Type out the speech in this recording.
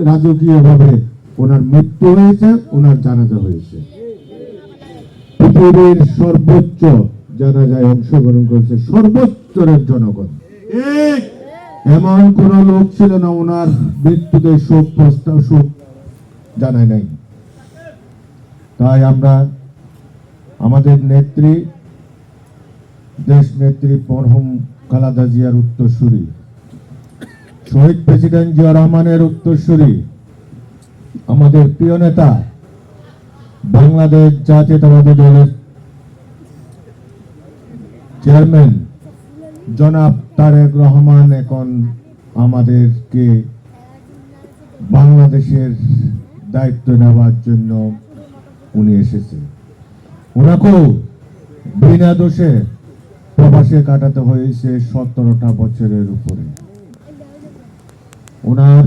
রাজকীয়ভাবে ওনার মৃত্যু হয়েছে, ওনার জানাজা হয়েছে। পৃথিবীর সর্বোচ্চ জানাজায় অংশগ্রহণ করেছে সর্বোচ্চের জনগণ। এমন কোন লোক ছিল না ওনার মৃত্যুতে শোক প্রস্তাব শোক জানায় নাই। তাই আমরা আমাদের নেত্রী, দেশ নেত্রী মরহুম খালেদা জিয়ার উত্তরসূরি, শহীদ প্রেসিডেন্ট জিয়া রহমানের উত্তরসূরি, আমাদের প্রিয় নেতা বাংলাদেশ জাতীয়তাবাদী দলের চেয়ারম্যান জনাব তারেক রহমান এখন আমাদেরকে বাংলাদেশের দায়িত্ব নেওয়ার জন্য উনি এসেছে। ওনাকেও বিনা দোষে প্রবাসে কাটাতে হয়েছে 17টা বছরের উপরে। ওনার